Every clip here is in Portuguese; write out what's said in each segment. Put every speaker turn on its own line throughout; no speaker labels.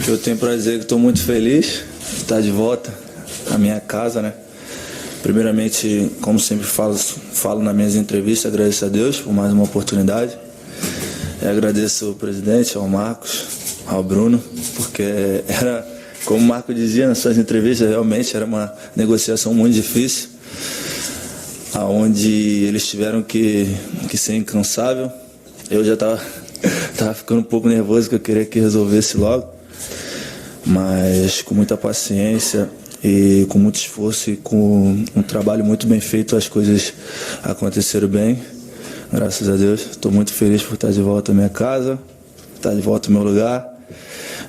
Eu tenho pra dizer que estou muito feliz de estar de volta à minha casa, né? Primeiramente, como sempre falo nas minhas entrevistas, agradeço a Deus por mais uma oportunidade. E agradeço ao presidente, ao Marcos, ao Bruno, porque era, como o Marco dizia nas suas entrevistas, realmente era uma negociação muito difícil, onde eles tiveram que ser incansável. Eu já estava ficando um pouco nervoso, que eu queria que resolvesse logo, mas com muita paciência e com muito esforço e com um trabalho muito bem feito, as coisas aconteceram bem, graças a Deus. Estou muito feliz por estar de volta à minha casa, estar de volta ao meu lugar,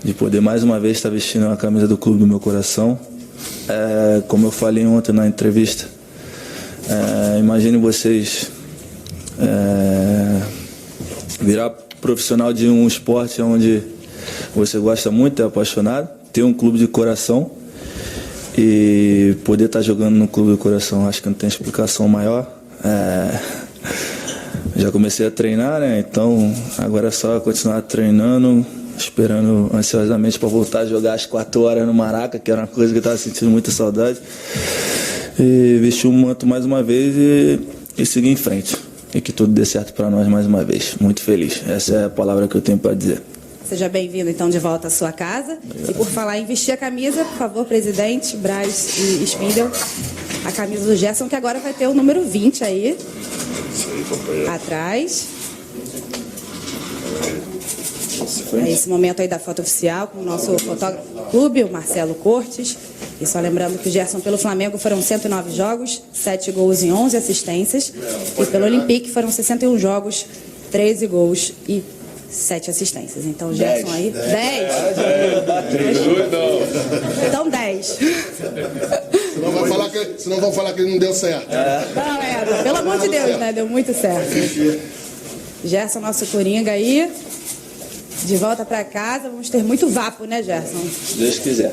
de poder mais uma vez estar vestindo a camisa do clube do meu coração. Como eu falei ontem na entrevista, imagine vocês virar profissional de um esporte onde você gosta muito, é apaixonado, ter um clube de coração e poder estar jogando no clube do coração. Acho que não tem explicação maior. Já comecei a treinar, né? Então agora é só continuar treinando, esperando ansiosamente para voltar a jogar às 4 horas no Maraca, que era uma coisa que eu estava sentindo muita saudade. E vestir o manto mais uma vez e seguir em frente. E que tudo dê certo para nós mais uma vez. Muito feliz. Essa é a palavra que eu tenho para dizer.
Seja bem-vindo, então, de volta à sua casa. Obrigado. E por falar em vestir a camisa, por favor, presidente, Braz e Spindel, a camisa do Gerson, que agora vai ter o número 20 aí, atrás. É esse momento aí da foto oficial com o nosso fotógrafo do clube, o Marcelo Cortes. E só lembrando que o Gerson pelo Flamengo foram 109 jogos, 7 gols e 11 assistências. E pelo Olympique foram 61 jogos, 13 gols e 7 assistências. Então, o Gerson aí... 10? Então, 10.
Senão vão falar que ele não deu certo.
Não, pelo amor de Deus, né? Deu muito certo. Gerson, nosso coringa aí. De volta para casa, vamos ter muito vapo, né, Gerson?
Se Deus quiser.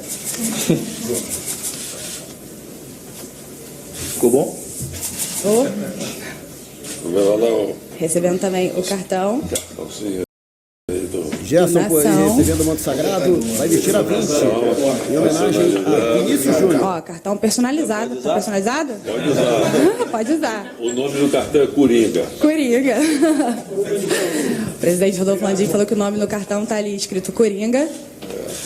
Ficou bom?
Recebendo também o cartão.
Gerson recebendo o manto sagrado, vai vestir a 20, em homenagem a Vinícius Júnior.
Ó, cartão personalizado. Tá personalizado?
Pode usar.
Pode usar.
O nome do cartão é Coringa.
Coringa. O presidente Rodolfo Landim falou que o nome no cartão tá ali escrito Coringa.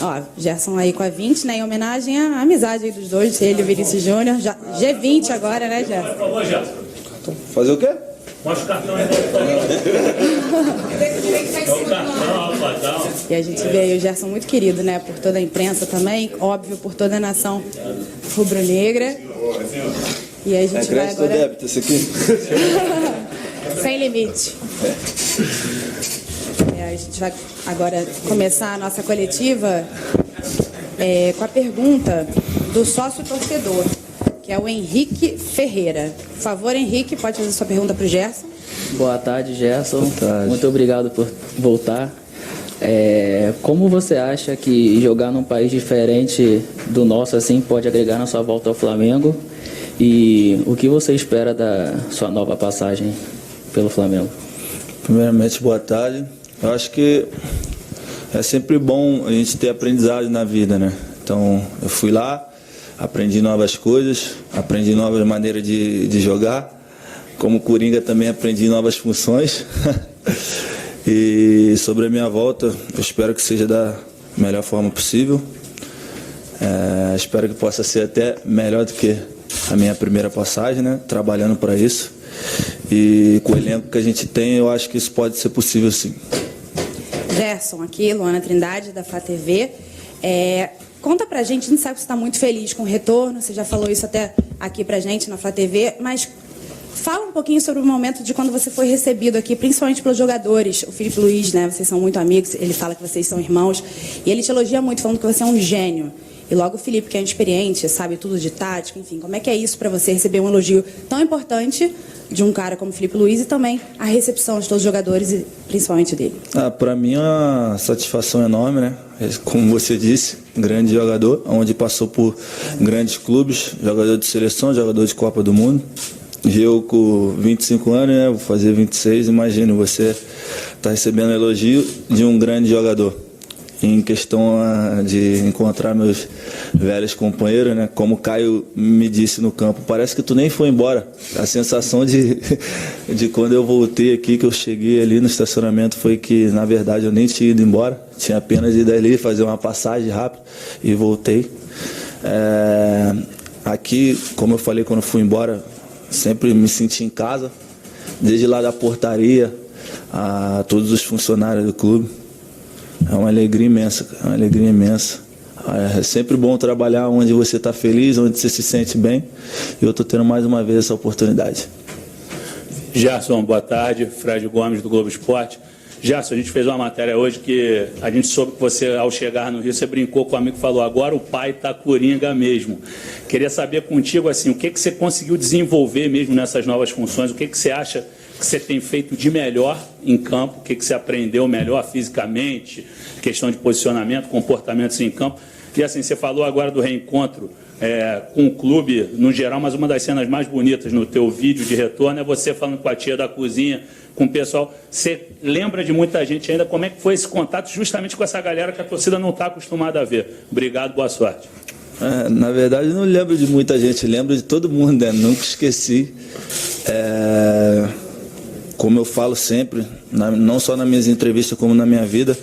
Ó, Gerson aí com a 20, né? Em homenagem à amizade aí dos dois, ele e o Vinícius Júnior. G20 agora, né, Gerson?
Por favor, Gerson.
Fazer o quê?
Mostra o cartão aí.
E a gente vê aí o Gerson muito querido, né? Por toda a imprensa também, óbvio, por toda a nação rubro-negra. E aí a gente vai agora...
débito esse aqui?
Sem limite. A gente vai agora começar a nossa coletiva com a pergunta do sócio-torcedor, que é o Henrique Ferreira. Por favor, Henrique, pode fazer sua pergunta para o Gerson.
Boa tarde, Gerson.
Boa tarde.
Muito obrigado por voltar. Como você acha que jogar num país diferente do nosso assim pode agregar na sua volta ao Flamengo? E o que você espera da sua nova passagem pelo Flamengo?
Primeiramente, boa tarde. Eu acho que é sempre bom a gente ter aprendizado na vida, né? Então, eu fui lá, aprendi novas coisas, aprendi novas maneiras de jogar. Como Coringa também aprendi novas funções. E sobre a minha volta, eu espero que seja da melhor forma possível. Espero que possa ser até melhor do que a minha primeira passagem, né? Trabalhando para isso. E com o elenco que a gente tem, eu acho que isso pode ser possível, sim.
Gerson, aqui, Luana Trindade, da Flá TV. Conta pra gente, a gente sabe que você está muito feliz com o retorno, você já falou isso até aqui pra gente na Flá TV, mas fala um pouquinho sobre o momento de quando você foi recebido aqui, principalmente pelos jogadores. O Filipe Luiz, né, vocês são muito amigos, ele fala que vocês são irmãos, e ele te elogia muito, falando que você é um gênio. E logo o Filipe, que é experiente, sabe tudo de tática, enfim, como é que é isso para você receber um elogio tão importante de um cara como o Filipe Luiz e também a recepção de todos os jogadores e principalmente dele?
Para mim é uma satisfação enorme, né? Como você disse, grande jogador, onde passou por grandes clubes, jogador de seleção, jogador de Copa do Mundo. E eu com 25 anos, né, vou fazer 26, imagino você tá recebendo elogio de um grande jogador. em questão de encontrar meus velhos companheiros, né? Como o Caio me disse no campo, parece que tu nem foi embora. A sensação de quando eu voltei aqui, que eu cheguei ali no estacionamento, foi que, na verdade, eu nem tinha ido embora. Tinha apenas ido ali fazer uma passagem rápida e voltei. Aqui, como eu falei quando fui embora, sempre me senti em casa, desde lá da portaria a todos os funcionários do clube. É uma alegria imensa, é uma alegria imensa. É sempre bom trabalhar onde você está feliz, onde você se sente bem. E eu estou tendo mais uma vez essa oportunidade.
Gerson, boa tarde. Fred Gomes, do Globo Esporte. Gerson, a gente fez uma matéria hoje que a gente soube que você, ao chegar no Rio, você brincou com o amigo e falou: agora o pai está coringa mesmo. Queria saber contigo, assim, o que você conseguiu desenvolver mesmo nessas novas funções? O que você acha que você tem feito de melhor em campo? O que você aprendeu melhor fisicamente? Questão de posicionamento, comportamentos em campo. E assim, você falou agora do reencontro com o clube no geral, mas uma das cenas mais bonitas no teu vídeo de retorno é você falando com a tia da cozinha, com o pessoal. Você lembra de muita gente ainda? Como é que foi esse contato justamente com essa galera que a torcida não está acostumada a ver? Obrigado, boa sorte.
Na verdade, eu não lembro de muita gente, lembro de todo mundo, né? Nunca esqueci. Como eu falo sempre, não só nas minhas entrevistas como na minha vida,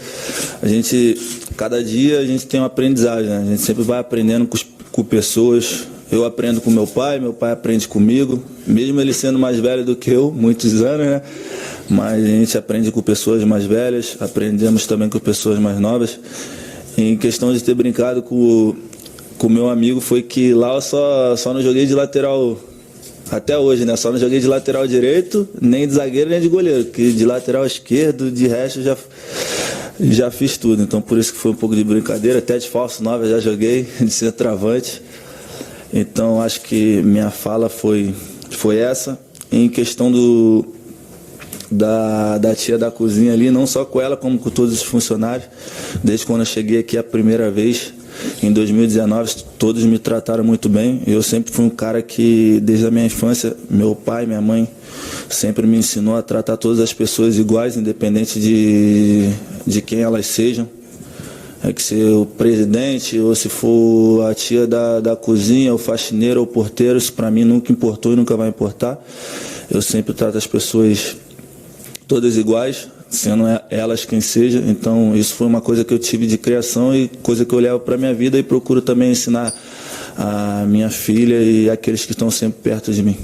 cada dia a gente tem uma aprendizagem, né? A gente sempre vai aprendendo com pessoas. Eu aprendo com meu pai aprende comigo, mesmo ele sendo mais velho do que eu, muitos anos, né? Mas a gente aprende com pessoas mais velhas, aprendemos também com pessoas mais novas. Em questão de ter brincado com o meu amigo, foi que lá eu só não joguei de lateral. Até hoje, né? Só não joguei de lateral direito, nem de zagueiro, nem de goleiro. Que de lateral esquerdo, de resto, já fiz tudo. Então, por isso que foi um pouco de brincadeira. Até de falso 9 eu já joguei, de centroavante. Então, acho que minha fala foi essa. Em questão da tia da cozinha ali, não só com ela, como com todos os funcionários. Desde quando eu cheguei aqui a primeira vez, em 2019, todos me trataram muito bem. Eu sempre fui um cara que, desde a minha infância, meu pai, minha mãe, sempre me ensinou a tratar todas as pessoas iguais, independente de quem elas sejam. Que se o presidente, ou se for a tia da cozinha, o faxineiro, ou o porteiro, isso para mim nunca importou e nunca vai importar. Eu sempre trato as pessoas todas iguais, sendo elas quem seja. Então isso foi uma coisa que eu tive de criação e coisa que eu levo para a minha vida e procuro também ensinar a minha filha e aqueles que estão sempre perto de mim.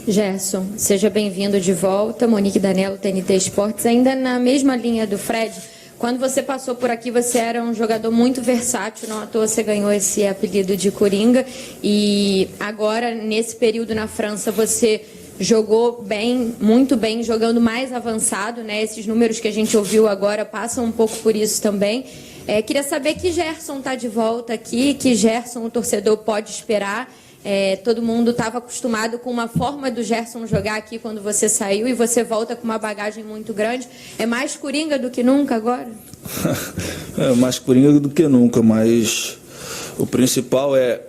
Gerson, seja bem-vindo de volta. Monique Danello, TNT Esportes. Ainda na mesma linha do Fred, quando você passou por aqui, você era um jogador muito versátil, não à toa você ganhou esse apelido de Coringa. E agora, nesse período na França, você jogou bem, muito bem, jogando mais avançado, né? Esses números que a gente ouviu agora passam um pouco por isso também. Queria saber que Gerson está de volta aqui, que Gerson o torcedor pode esperar. Todo mundo estava acostumado com uma forma do Gerson jogar aqui quando você saiu e você volta com uma bagagem muito grande. É mais Coringa do que nunca agora?
Mais Coringa do que nunca, mas o principal é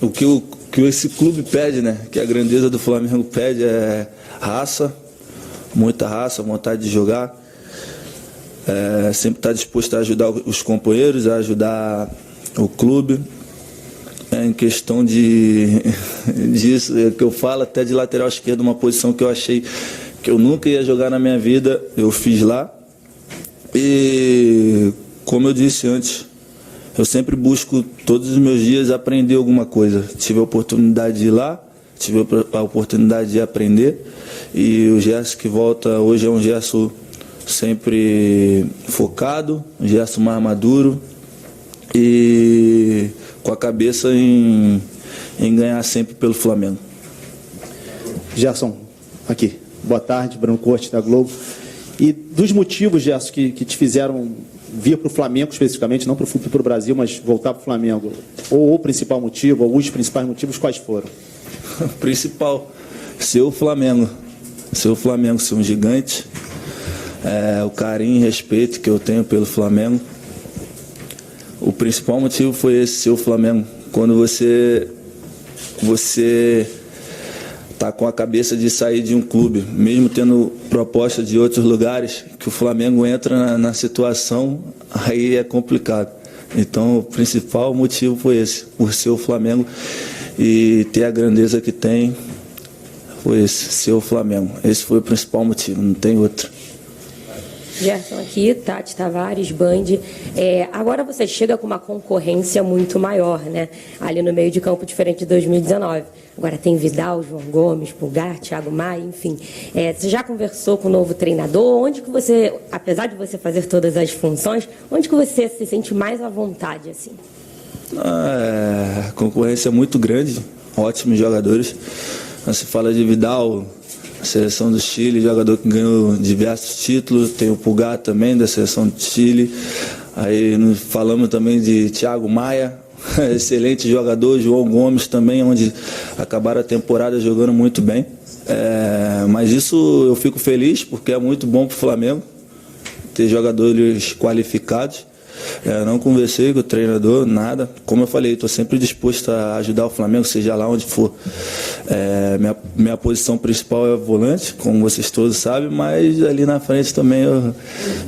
o que esse clube pede, né? Que a grandeza do Flamengo pede é raça, muita raça, vontade de jogar. Sempre está disposto a ajudar os companheiros, a ajudar o clube. Em questão disso, que eu falo até de lateral esquerdo, uma posição que eu achei que eu nunca ia jogar na minha vida, eu fiz lá. E, como eu disse antes, eu sempre busco todos os meus dias aprender alguma coisa. Tive a oportunidade de ir lá, tive a oportunidade de aprender. E o Gerson que volta hoje é um Gerson sempre focado, um Gerson mais maduro e com a cabeça em ganhar sempre pelo Flamengo.
Gerson, aqui. Boa tarde, Bruno Corte, da Globo. E dos motivos, Gerson, que te fizeram vir para o Flamengo especificamente, não para o Brasil, mas voltar para o Flamengo, ou o principal motivo, ou os principais motivos, quais foram?
O principal, ser o Flamengo. Ser um gigante. O carinho e respeito que eu tenho pelo Flamengo. O principal motivo foi esse, ser o Flamengo. Quando você tá com a cabeça de sair de um clube, mesmo tendo proposta de outros lugares, que o Flamengo entra na situação, aí é complicado. Então, o principal motivo foi esse, por ser o Flamengo e ter a grandeza que tem, foi esse, ser o Flamengo. Esse foi o principal motivo, não tem outro.
Gerson aqui, Tati Tavares, Band. Agora você chega com uma concorrência muito maior, né? Ali no meio de campo, diferente de 2019. Agora tem Vidal, João Gomes, Pulgar, Thiago Maia, enfim. Você já conversou com o novo treinador? Onde que você, apesar de você fazer todas as funções, onde que você se sente mais à vontade, assim?
A concorrência é muito grande, ótimos jogadores. Se fala de Vidal, a seleção do Chile, jogador que ganhou diversos títulos, tem o Pulgar também da seleção do Chile. Aí falamos também de Thiago Maia, excelente jogador, João Gomes também, onde acabaram a temporada jogando muito bem. Mas isso eu fico feliz porque é muito bom para o Flamengo ter jogadores qualificados. Não conversei com o treinador, nada. Como eu falei, estou sempre disposto a ajudar o Flamengo, seja lá onde for. Minha posição principal é volante, como vocês todos sabem, mas ali na frente também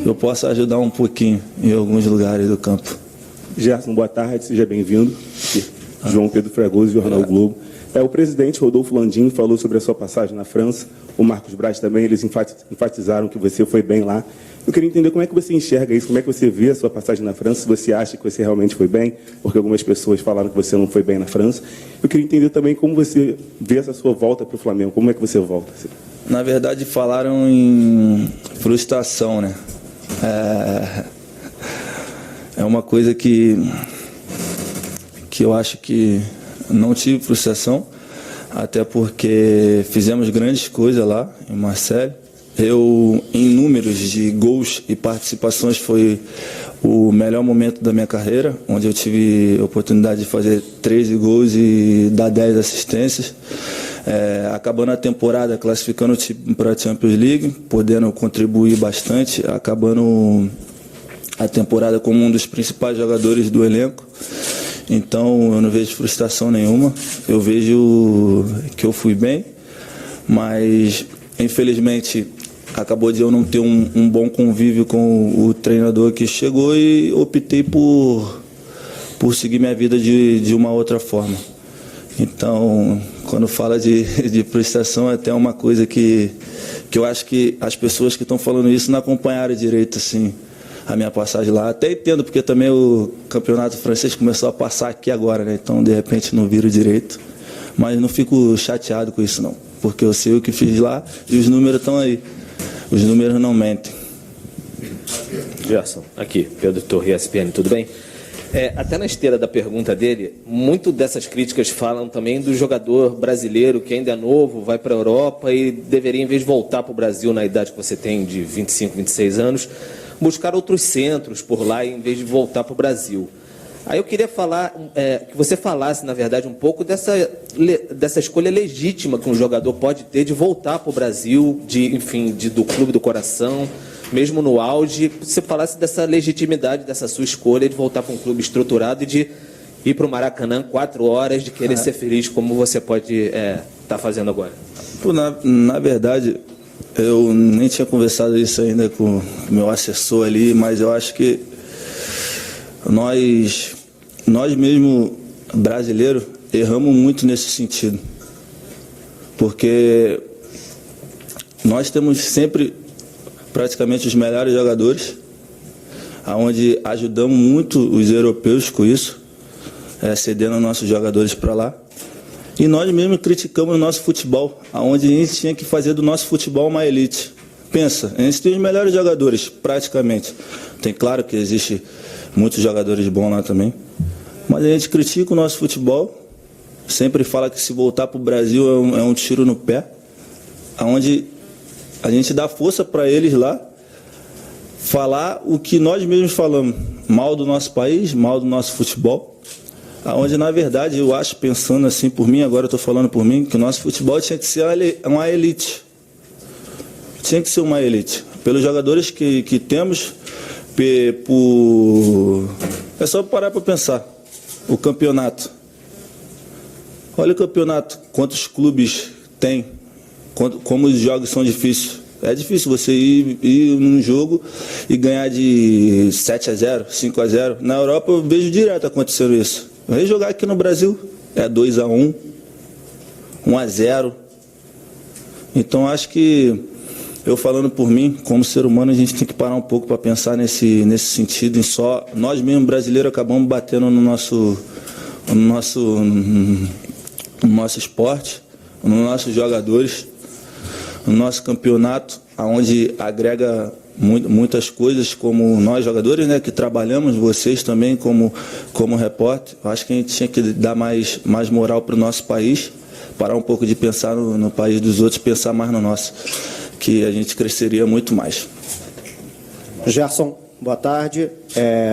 eu posso ajudar um pouquinho em alguns lugares do campo.
Gerson, boa tarde, seja bem-vindo. João Pedro Fragoso, Jornal Globo. O presidente Rodolfo Landim falou sobre a sua passagem na França, o Marcos Braz também, eles enfatizaram que você foi bem lá. Eu queria entender como é que você enxerga isso, como é que você vê a sua passagem na França, se você acha que você realmente foi bem, porque algumas pessoas falaram que você não foi bem na França. Eu queria entender também como você vê essa sua volta para o Flamengo, como é que você volta?
Na verdade, falaram em frustração, né? É uma coisa que eu acho que não tive frustração, até porque fizemos grandes coisas lá em Marseille. Em números de gols e participações, foi o melhor momento da minha carreira, onde eu tive a oportunidade de fazer 13 gols e dar 10 assistências. Acabando a temporada, classificando o time para a Champions League, podendo contribuir bastante, acabando a temporada como um dos principais jogadores do elenco. Então, eu não vejo frustração nenhuma. Eu vejo que eu fui bem, mas, infelizmente, acabou de eu não ter um bom convívio com o treinador que chegou e optei por seguir minha vida de uma outra forma. Então, quando fala de frustração, é até uma coisa que eu acho que as pessoas que estão falando isso não acompanharam direito, assim, a minha passagem lá. Até entendo, porque também o campeonato francês começou a passar aqui agora, né? Então, de repente, não viro direito. Mas não fico chateado com isso, não. Porque eu sei o que fiz lá e os números estão aí. Os números não mentem.
Gerson, aqui, Pedro Torre, ESPN, tudo bem? Até na esteira da pergunta dele, muito dessas críticas falam também do jogador brasileiro que ainda é novo, vai para a Europa e deveria, em vez de voltar para o Brasil na idade que você tem, de 25, 26 anos, buscar outros centros por lá em vez de voltar para o Brasil. Aí eu queria que você falasse, na verdade, um pouco dessa escolha legítima que um jogador pode ter de voltar para o Brasil, do clube do coração, mesmo no auge. Você falasse dessa legitimidade, dessa sua escolha de voltar para um clube estruturado e de ir para o Maracanã 4 horas, de querer ser feliz, como você pode estar fazendo agora.
Na verdade, eu nem tinha conversado isso ainda com o meu assessor ali, mas eu acho que nós mesmo, brasileiros, erramos muito nesse sentido. Porque nós temos sempre praticamente os melhores jogadores, onde ajudamos muito os europeus com isso, cedendo nossos jogadores para lá. E nós mesmos criticamos o nosso futebol, onde a gente tinha que fazer do nosso futebol uma elite. Pensa, a gente tem os melhores jogadores, praticamente. Tem claro que existe muitos jogadores bons lá também. Mas a gente critica o nosso futebol, sempre fala que se voltar para o Brasil é um tiro no pé, onde a gente dá força para eles lá, falar o que nós mesmos falamos, mal do nosso país, mal do nosso futebol, onde na verdade eu acho, pensando assim por mim, agora eu estou falando por mim, que o nosso futebol tinha que ser uma elite. Tinha que ser uma elite. Pelos jogadores que temos, é só parar para pensar. O campeonato. Olha o campeonato, quantos clubes Tem. Como os jogos são difíceis. É difícil você ir num jogo e ganhar de 7-0, 5-0. Na Europa eu vejo direto acontecendo isso. Vem jogar aqui no Brasil, é 2-1, 1-0. Então acho que, eu falando por mim, como ser humano, a gente tem que parar um pouco para pensar nesse sentido. Em só nós mesmos brasileiros acabamos batendo no nosso esporte, nos nossos jogadores, no nosso campeonato, onde agrega muitas coisas, como nós jogadores, né, que trabalhamos, vocês também como repórter. Acho que a gente tinha que dar mais moral para o nosso país, parar um pouco de pensar no país dos outros, pensar mais no nosso, que a gente cresceria muito mais.
Gerson, boa tarde.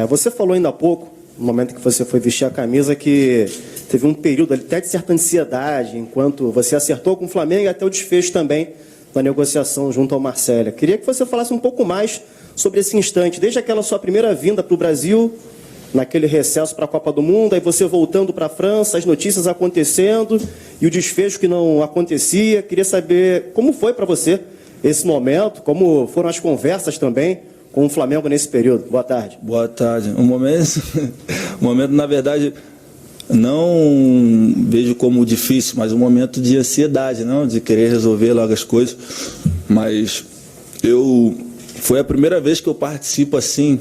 Você falou ainda há pouco, no momento que você foi vestir a camisa, que teve um período ali até de certa ansiedade, enquanto você acertou com o Flamengo e até o desfecho também da negociação junto ao Marcelo. Queria que você falasse um pouco mais sobre esse instante, desde aquela sua primeira vinda para o Brasil, naquele recesso para a Copa do Mundo, aí você voltando para a França, as notícias acontecendo e o desfecho que não acontecia. Queria saber como foi para você esse momento, como foram as conversas também com o Flamengo nesse período. Boa tarde.
Boa tarde. Um momento, na verdade, não vejo como difícil, mas um momento de ansiedade, não, de querer resolver logo as coisas. Mas foi a primeira vez que eu participo assim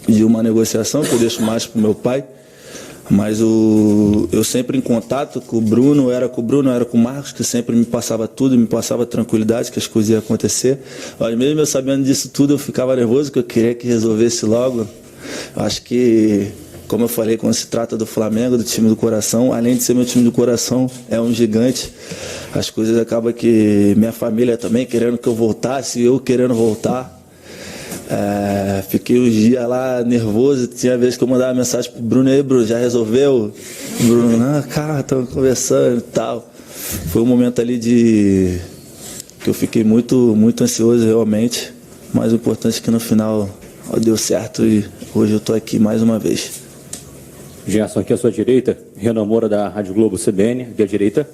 de uma negociação, que eu deixo mais para o meu pai. Mas eu sempre em contato com o Bruno, era com o Marcos, que sempre me passava tudo, me passava tranquilidade que as coisas iam acontecer. Mas mesmo eu sabendo disso tudo, eu ficava nervoso, que eu queria que resolvesse logo. Acho que, como eu falei, quando se trata do Flamengo, do time do coração, além de ser meu time do coração, é um gigante. As coisas acabam que minha família também querendo que eu voltasse, eu querendo voltar. Fiquei uns dias lá nervoso. Tinha vezes que eu mandava mensagem pro Bruno: aí, Bruno, já resolveu? O Bruno: não, cara, estamos conversando e tal. Foi um momento ali que eu fiquei muito ansioso realmente, mas o importante é que no final deu certo e hoje eu estou aqui mais uma vez.
Gerson, aqui à sua direita, Renan Moura da Rádio Globo CBN, aqui à direita.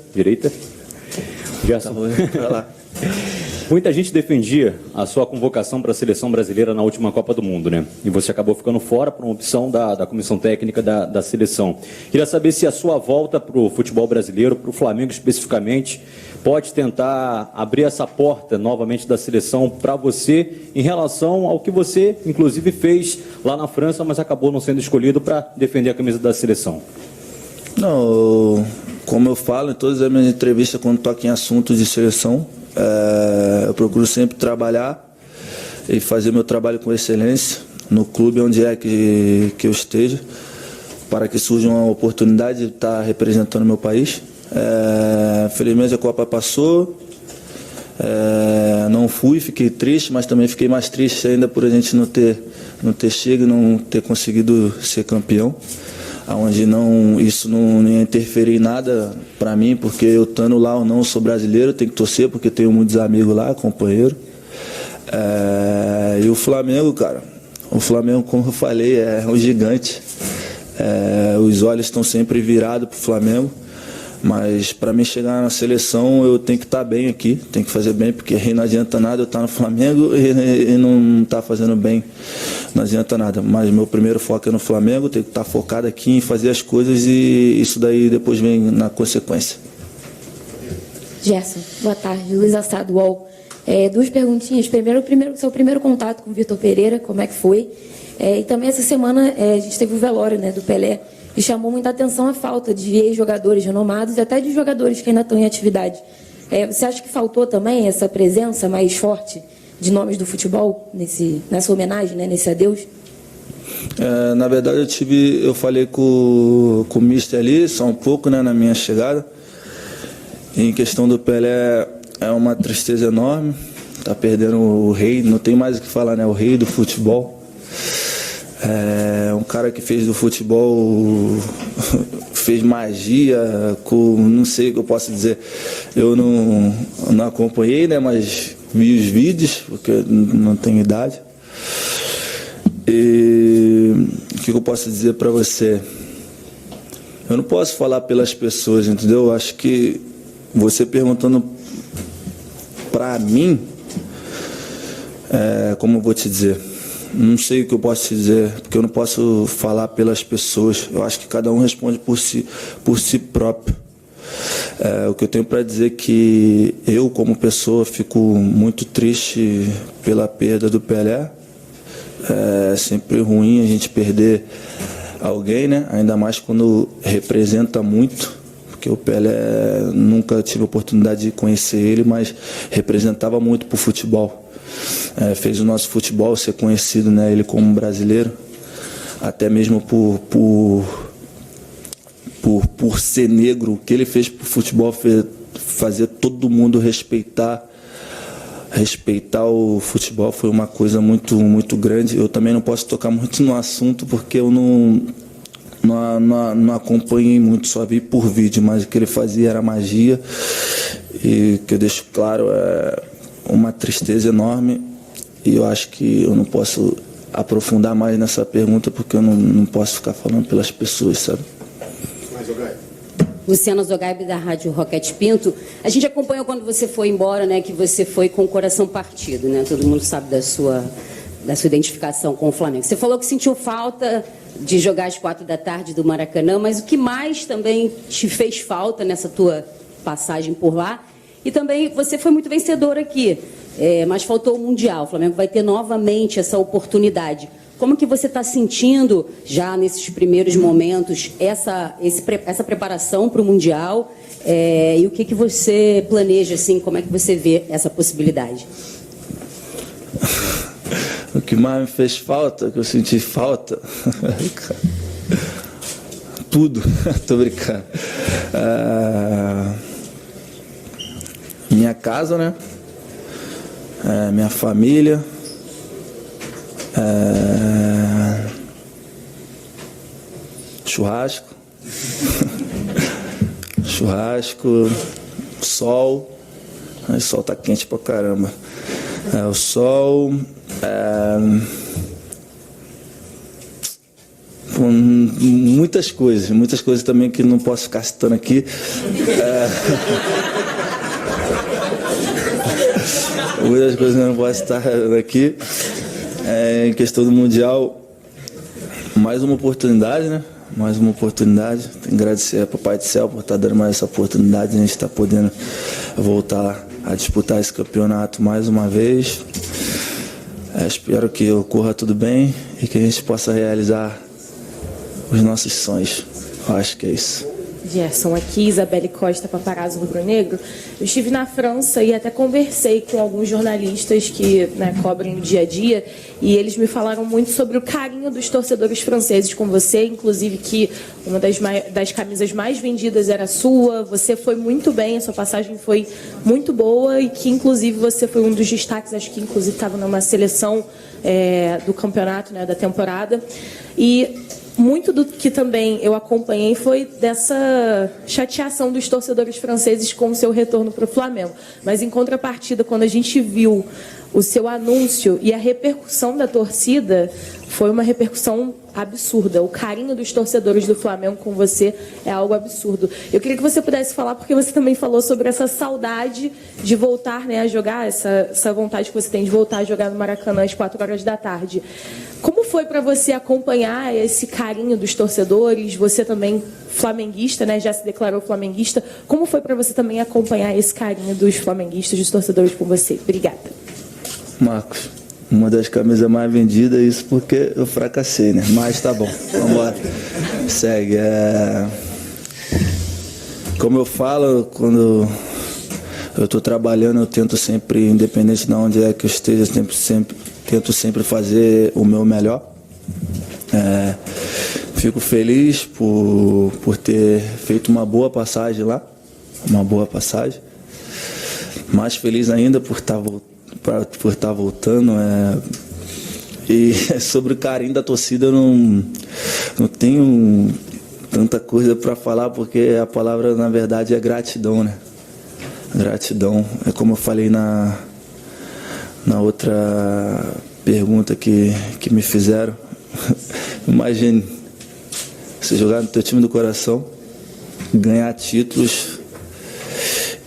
Gerson.
Vai lá.
Muita gente defendia a sua convocação para a seleção brasileira na última Copa do Mundo, né? E você acabou ficando fora por uma opção da comissão técnica da seleção. Queria saber se a sua volta para o futebol brasileiro, para o Flamengo especificamente, pode tentar abrir essa porta novamente da seleção para você, em relação ao que você, inclusive, fez lá na França, mas acabou não sendo escolhido para defender a camisa da seleção.
Não, como eu falo em todas as minhas entrevistas, quando toco em assuntos de seleção, eu procuro sempre trabalhar e fazer meu trabalho com excelência no clube onde é que eu esteja, para que surja uma oportunidade de estar representando meu país. Felizmente a Copa passou, não fui, fiquei triste, mas também fiquei mais triste ainda por a gente não ter chego e não ter conseguido ser campeão, onde isso não ia interferir em nada para mim, porque eu estando lá ou não, eu sou brasileiro, tenho que torcer porque tenho muitos amigos lá, companheiro. E o Flamengo, cara, como eu falei, é um gigante. Os olhos estão sempre virados para o Flamengo, mas para mim chegar na seleção eu tenho que estar bem aqui, tenho que fazer bem, porque aí não adianta nada eu estar no Flamengo e não estar fazendo bem, não adianta nada. Mas meu primeiro foco é no Flamengo, tenho que estar focado aqui em fazer as coisas e isso daí depois vem na consequência.
Gerson, boa tarde. Luiz Assado, UOL. Duas perguntinhas. Primeiro, seu primeiro contato com o Vitor Pereira, como é que foi? E também essa semana a gente teve o velório, né, do Pelé, e chamou muita atenção a falta de ex-jogadores renomados e até de jogadores que ainda estão em atividade. Você acha que faltou também essa presença mais forte de nomes do futebol nessa homenagem, né, nesse adeus?
Na verdade eu falei com o Mister ali só um pouco, né, na minha chegada. Em questão do Pelé, é uma tristeza enorme, tá perdendo o rei, não tem mais o que falar, né, o rei do futebol. Um cara que fez do futebol, fez magia, não sei o que eu posso dizer. Eu não acompanhei, né, mas vi os vídeos, porque não tenho idade. E o que eu posso dizer para você? Eu não posso falar pelas pessoas, entendeu? Eu acho que você perguntando para mim, como eu vou te dizer? Não sei o que eu posso te dizer, porque eu não posso falar pelas pessoas. Eu acho que cada um responde por si próprio. O que eu tenho para dizer é que eu, como pessoa, fico muito triste pela perda do Pelé. É sempre ruim a gente perder alguém, né? Ainda mais quando representa muito, porque o Pelé, nunca tive a oportunidade de conhecer ele, mas representava muito para o futebol. Fez o nosso futebol ser conhecido, né? Ele como brasileiro, até mesmo por ser negro. O que ele fez para o futebol fazer todo mundo respeitar o futebol foi uma coisa muito, muito grande. Eu também não posso tocar muito no assunto porque eu não acompanhei muito, só vi por vídeo, mas o que ele fazia era magia, e que eu deixo claro, é uma tristeza enorme, e eu acho que eu não posso aprofundar mais nessa pergunta porque eu não posso ficar falando pelas pessoas, sabe?
Luciana Zogaib, da Rádio Roquete Pinto. A gente acompanhou quando você foi embora, né, que você foi com o coração partido, né? Todo mundo sabe da sua identificação com o Flamengo. Você falou que sentiu falta de jogar às 16h do Maracanã, mas o que mais também te fez falta nessa tua passagem por lá? E também você foi muito vencedor aqui, mas faltou o Mundial. O Flamengo vai ter novamente essa oportunidade. Como que você está sentindo, já nesses primeiros momentos, essa preparação para o Mundial? E o que você planeja, assim, como é que você vê essa possibilidade?
O que mais me fez falta, que eu senti falta... Tudo, tô brincando. Minha casa, né? Minha família... churrasco, sol. O sol tá quente pra caramba. O sol, muitas coisas também que não posso ficar citando aqui. Muitas coisas que eu não posso citar aqui. Em questão do Mundial, mais uma oportunidade, né? Mais uma oportunidade. Tenho que agradecer ao Papai do Céu por estar dando mais essa oportunidade. A gente está podendo voltar a disputar esse campeonato mais uma vez. Espero que ocorra tudo bem e que a gente possa realizar os nossos sonhos. Eu acho que é isso.
Gerson, aqui, Isabelle Costa, Paparazzo Rubro-Negro. Eu estive na França e até conversei com alguns jornalistas que, né, cobrem o dia a dia, e eles me falaram muito sobre o carinho dos torcedores franceses com você, inclusive que uma das camisas mais vendidas era a sua. Você foi muito bem, a sua passagem foi muito boa, e que inclusive você foi um dos destaques, acho que inclusive estava numa seleção do campeonato, né, da temporada. E muito do que também eu acompanhei foi dessa chateação dos torcedores franceses com o seu retorno para o Flamengo. Mas, em contrapartida, quando a gente viu o seu anúncio e a repercussão da torcida, foi uma repercussão absurda. O carinho dos torcedores do Flamengo com você é algo absurdo. Eu queria que você pudesse falar, porque você também falou sobre essa saudade de voltar, né, a jogar, essa vontade que você tem de voltar a jogar no Maracanã às 16h. Como foi para você acompanhar esse carinho dos torcedores? Você também flamenguista, né, já se declarou flamenguista. Como foi para você também acompanhar esse carinho dos flamenguistas, dos torcedores com você? Obrigada.
Marcos, uma das camisas mais vendidas, isso porque eu fracassei, né? Mas tá bom, vamos embora. Segue. Como eu falo, quando eu estou trabalhando, eu tento sempre, independente de onde é que eu esteja, tento sempre fazer o meu melhor. Fico feliz por ter feito uma boa passagem lá, mais feliz ainda por estar voltando. E sobre o carinho da torcida, eu não tenho tanta coisa para falar, porque a palavra na verdade é gratidão, né? Gratidão. É como eu falei na outra pergunta que me fizeram. Imagine você jogar no teu time do coração, ganhar títulos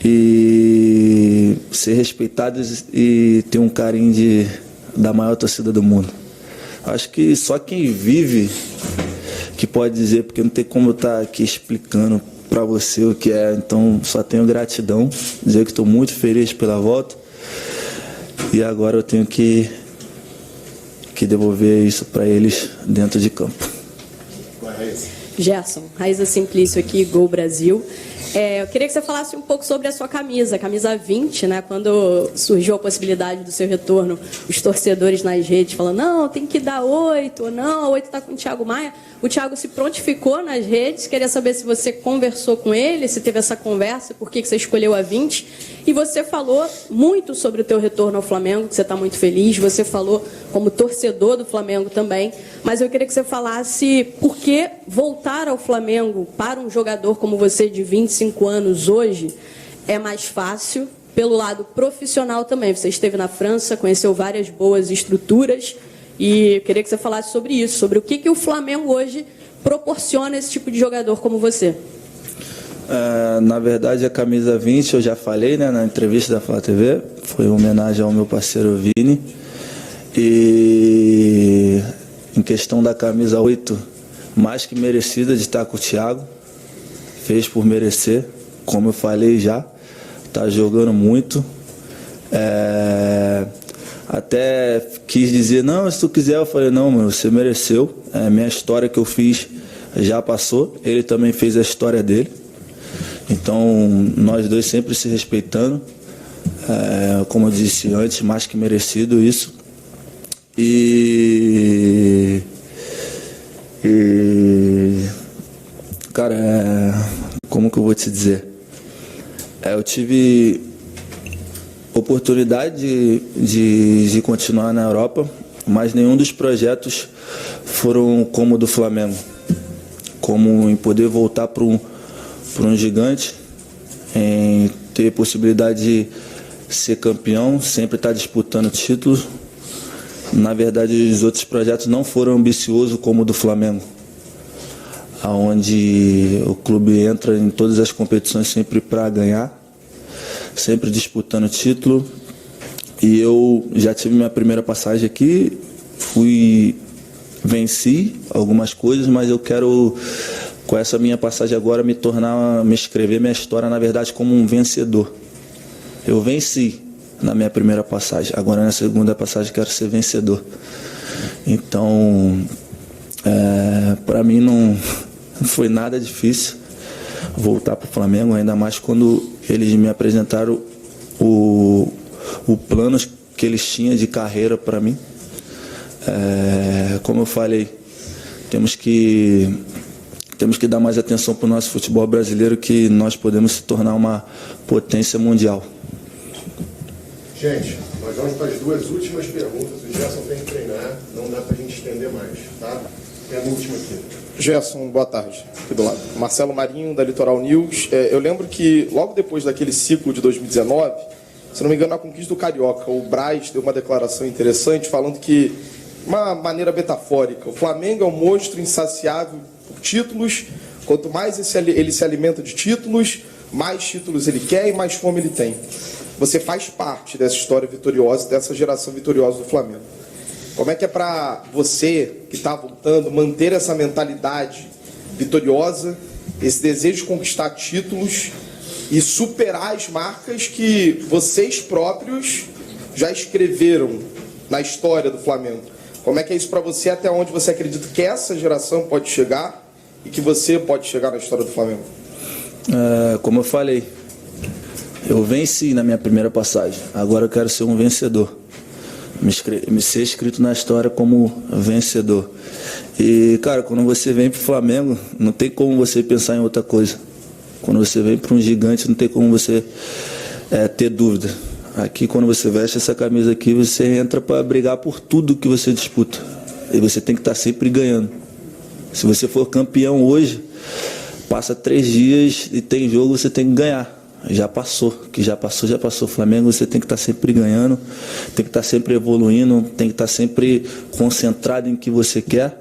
e ser respeitado e ter um carinho da maior torcida do mundo. Acho que só quem vive que pode dizer, porque não tem como eu estar aqui explicando para você o que é. Então só tenho gratidão, dizer que estou muito feliz pela volta e agora eu tenho que devolver isso para eles dentro de campo.
Gerson, Raíza Simplício aqui, Gol Brasil. Eu queria que você falasse um pouco sobre a sua camisa, a camisa 20, né? Quando surgiu a possibilidade do seu retorno, os torcedores nas redes falando, não, tem que dar 8, ou não, 8 está com o Thiago Maia. O Thiago se prontificou nas redes, queria saber se você conversou com ele, se teve essa conversa, por que você escolheu a 20. E você falou muito sobre o teu retorno ao Flamengo, que você está muito feliz, você falou como torcedor do Flamengo também, mas eu queria que você falasse por que voltar ao Flamengo para um jogador como você de 25 anos hoje é mais fácil, pelo lado profissional também. Você esteve na França, conheceu várias boas estruturas e eu queria que você falasse sobre isso, sobre o que o Flamengo hoje proporciona a esse tipo de jogador como você.
Na verdade, a camisa 20, eu já falei, né, na entrevista da Flá TV, foi uma homenagem ao meu parceiro Vini. E em questão da camisa 8, mais que merecida de estar com o Thiago, fez por merecer, como eu falei já, está jogando muito. Até quis dizer, não, se tu quiser, eu falei, não, mano, você mereceu, minha história que eu fiz já passou, ele também fez a história dele. Então, nós dois sempre se respeitando, como eu disse antes, mais que merecido isso. Cara, como que eu vou te dizer? Eu tive oportunidade de continuar na Europa, mas nenhum dos projetos foram como o do Flamengo, como em poder voltar para um gigante, em ter possibilidade de ser campeão, sempre estar disputando títulos. Na verdade, os outros projetos não foram ambiciosos como o do Flamengo, onde o clube entra em todas as competições sempre para ganhar, sempre disputando título. E eu já tive minha primeira passagem aqui, venci algumas coisas, mas eu quero, com essa minha passagem agora, me escrever minha história, na verdade, como um vencedor. Eu venci na minha primeira passagem, agora na segunda passagem quero ser vencedor. Então, para mim não foi nada difícil voltar para o Flamengo, ainda mais quando eles me apresentaram o plano que eles tinham de carreira para mim. Como eu falei, temos que dar mais atenção para o nosso futebol brasileiro, que nós podemos se tornar uma potência mundial.
Gente, nós vamos para as duas últimas perguntas. O Gerson tem que treinar, não dá para a gente estender mais, tá? Penúltima aqui.
Gerson, boa tarde. Aqui do lado. Marcelo Marinho, da Litoral News. Eu lembro que logo depois daquele ciclo de 2019, se não me engano, na conquista do Carioca, o Braz deu uma declaração interessante falando que, de uma maneira metafórica, o Flamengo é um monstro insaciável por títulos. Quanto mais ele se alimenta de títulos, mais títulos ele quer e mais fome ele tem. Você faz parte dessa história vitoriosa, dessa geração vitoriosa do Flamengo. Como é que é para você, que está voltando, manter essa mentalidade vitoriosa, esse desejo de conquistar títulos e superar as marcas que vocês próprios já escreveram na história do Flamengo? Como é que é isso para você, até onde você acredita que essa geração pode chegar e que você pode chegar na história do Flamengo?
Como eu falei, eu venci na minha primeira passagem, agora eu quero ser um vencedor. Me ser escrito na história como vencedor. E, cara, quando você vem pro Flamengo, não tem como você pensar em outra coisa. Quando você vem para um gigante, não tem como você ter dúvida. Aqui, quando você veste essa camisa aqui, você entra para brigar por tudo que você disputa. E você tem que estar sempre ganhando. Se você for campeão hoje, passa 3 dias e tem jogo, você tem que ganhar. Já passou. O Flamengo, você tem que estar sempre ganhando, tem que estar sempre evoluindo, tem que estar sempre concentrado em que você quer,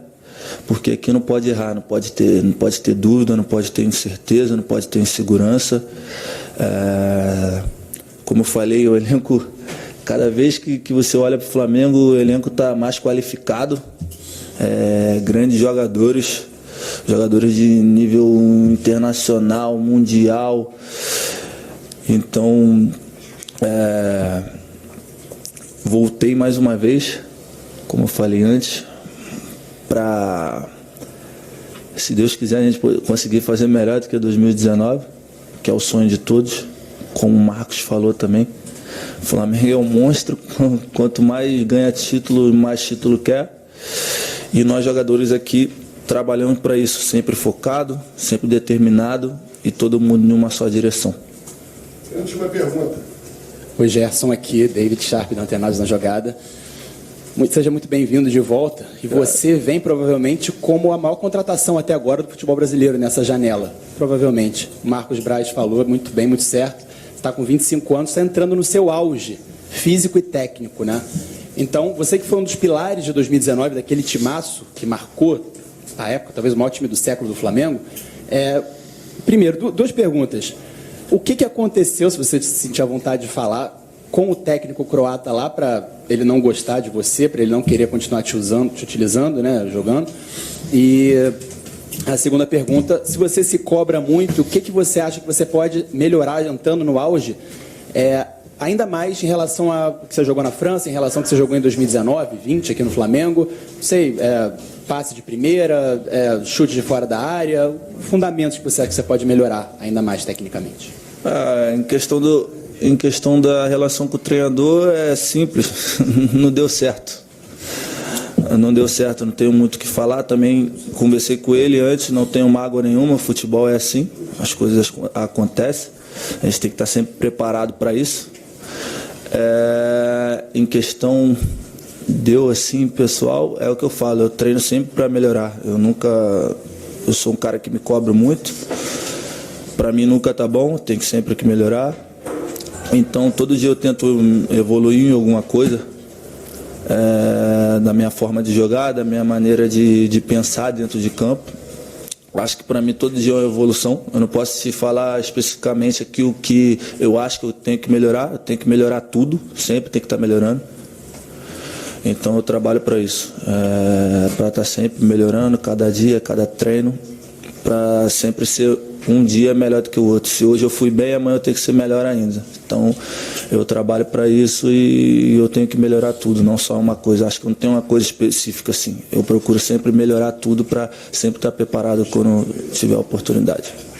porque aqui não pode errar, não pode ter dúvida, não pode ter incerteza, não pode ter insegurança. Como eu falei, o elenco, cada vez que você olha para o Flamengo, o elenco está mais qualificado, grandes jogadores de nível internacional, mundial. Então, voltei mais uma vez, como eu falei antes, para, se Deus quiser, a gente conseguir fazer melhor do que 2019, que é o sonho de todos, como o Marcos falou também. O Flamengo é um monstro, quanto mais ganha título, mais título quer. E nós jogadores aqui trabalhamos para isso, sempre focado, sempre determinado e todo mundo em uma só direção.
Última pergunta.
Oi, Gerson aqui, David Sharp da Antenados na Jogada. Seja muito bem-vindo de volta. E você vem provavelmente como a maior contratação até agora do futebol brasileiro nessa janela. Provavelmente. Marcos Braz falou muito bem, muito certo. Está com 25 anos, está entrando no seu auge físico e técnico, né? Então, você que foi um dos pilares de 2019, daquele timaço que marcou a época, talvez o maior time do século do Flamengo. Primeiro, duas perguntas. O que aconteceu, se você se sentir à vontade de falar, com o técnico croata lá, para ele não gostar de você, para ele não querer continuar te utilizando, né, jogando? E a segunda pergunta, se você se cobra muito, o que você acha que você pode melhorar entrando no auge, ainda mais em relação a que você jogou na França, em relação ao que você jogou em 2019, 20 aqui no Flamengo, não sei, passe de primeira, chute de fora da área, fundamentos que você acha que você pode melhorar ainda mais tecnicamente?
Em questão da relação com o treinador, é simples, não deu certo. Não deu certo, não tenho muito o que falar. Também conversei com ele antes, não tenho mágoa nenhuma, futebol é assim, as coisas acontecem, a gente tem que estar sempre preparado para isso. Em questão deu assim, pessoal, é o que eu falo, eu treino sempre para melhorar. Eu sou um cara que me cobro muito, para mim nunca tá bom, tem que sempre que melhorar. Então todo dia eu tento evoluir em alguma coisa, da minha forma de jogar, da minha maneira de pensar dentro de campo. Acho que para mim todo dia é uma evolução. Eu não posso te falar especificamente aqui o que eu acho que eu tenho que melhorar. Eu tenho que melhorar tudo, sempre tem que estar melhorando. Então eu trabalho para isso, para estar sempre melhorando, cada dia, cada treino, para sempre ser um dia melhor do que o outro. Se hoje eu fui bem, amanhã eu tenho que ser melhor ainda. Então eu trabalho para isso e eu tenho que melhorar tudo, não só uma coisa. Acho que não tem uma coisa específica assim. Eu procuro sempre melhorar tudo para sempre estar preparado quando tiver a oportunidade.